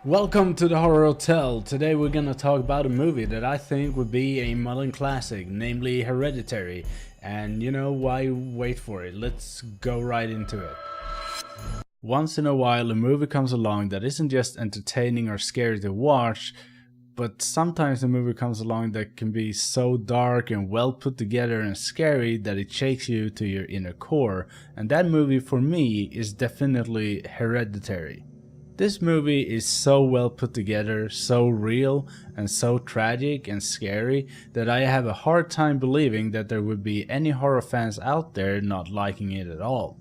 Welcome to the Horror Hotel. Today we're gonna talk about a movie that I think would be a modern classic, namely Hereditary. And you know, why wait for it? Let's go right into it. Once in a while a movie comes along that isn't just entertaining or scary to watch, but sometimes a movie comes along that can be so dark and well put together and scary that it shakes you to your inner core. And that movie for me is definitely Hereditary. This movie is so well put together, so real, and so tragic and scary that I have a hard time believing that there would be any horror fans out there not liking it at all.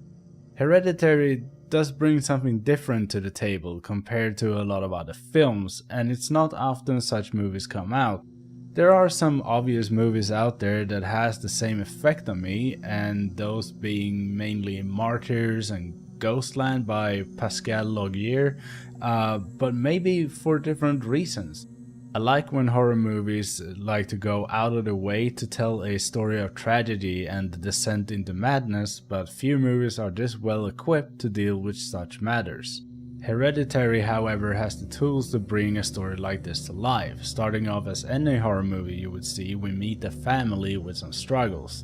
Hereditary does bring something different to the table compared to a lot of other films, and it's not often such movies come out. There are some obvious movies out there that has the same effect on me, and those being mainly Martyrs and Ghostland by Pascal Laugier, but maybe for different reasons. I like when horror movies like to go out of the way to tell a story of tragedy and the descent into madness, but few movies are this well equipped to deal with such matters. Hereditary, however, has the tools to bring a story like this to life. Starting off as any horror movie you would see, we meet a family with some struggles.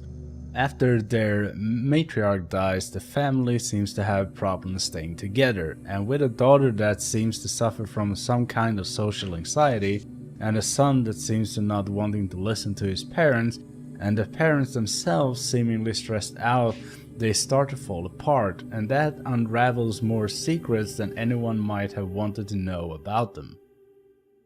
After their matriarch dies, the family seems to have problems staying together, and with a daughter that seems to suffer from some kind of social anxiety, and a son that seems to not wanting to listen to his parents, and the parents themselves seemingly stressed out, they start to fall apart, and that unravels more secrets than anyone might have wanted to know about them.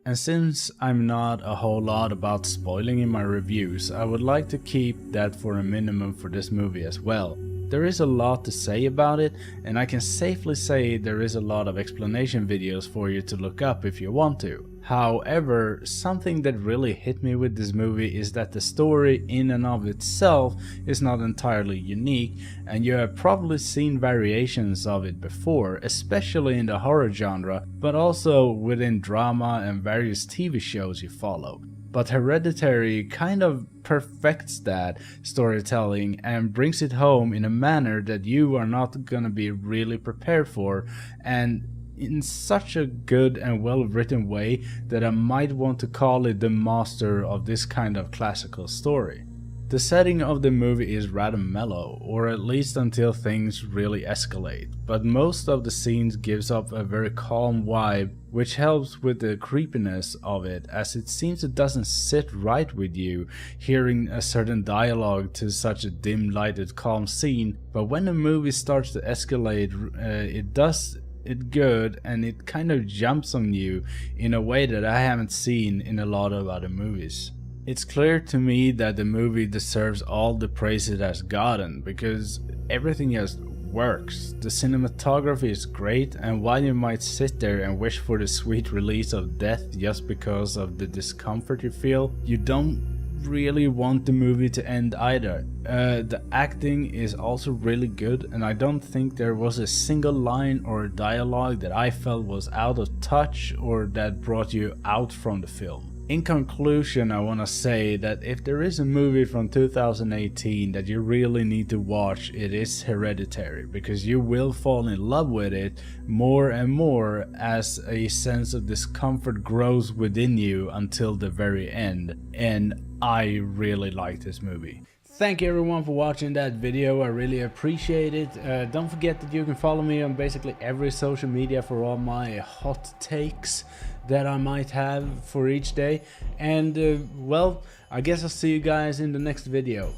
And since I'm not a whole lot about spoiling in my reviews, I would like to keep that for a minimum for this movie as well. There is a lot to say about it, and I can safely say there is a lot of explanation videos for you to look up if you want to. However, something that really hit me with this movie is that the story in and of itself is not entirely unique, and you have probably seen variations of it before, especially in the horror genre, but also within drama and various TV shows you follow. But Hereditary kind of perfects that storytelling and brings it home in a manner that you are not gonna be really prepared for, and in such a good and well written way that I might want to call it the master of this kind of classical story. The setting of the movie is rather mellow, or at least until things really escalate, but most of the scenes gives off a very calm vibe, which helps with the creepiness of it, as it seems it doesn't sit right with you hearing a certain dialogue to such a dim lighted calm scene, but when the movie starts to escalate, it does it good, and it kind of jumps on you in a way that I haven't seen in a lot of other movies. It's clear to me that the movie deserves all the praise it has gotten, because everything just works. The cinematography is great, and while you might sit there and wish for the sweet release of death just because of the discomfort you feel, you don't really want the movie to end either. The acting is also really good, and I don't think there was a single line or dialogue that I felt was out of touch or that brought you out from the film. In conclusion, I want to say that if there is a movie from 2018 that you really need to watch, it is Hereditary, because you will fall in love with it more and more as a sense of discomfort grows within you until the very end, and I really like this movie. Thank you everyone for watching that video, I really appreciate it. Don't forget that you can follow me on basically every social media for all my hot takes that I might have for each day. And well, I guess I'll see you guys in the next video.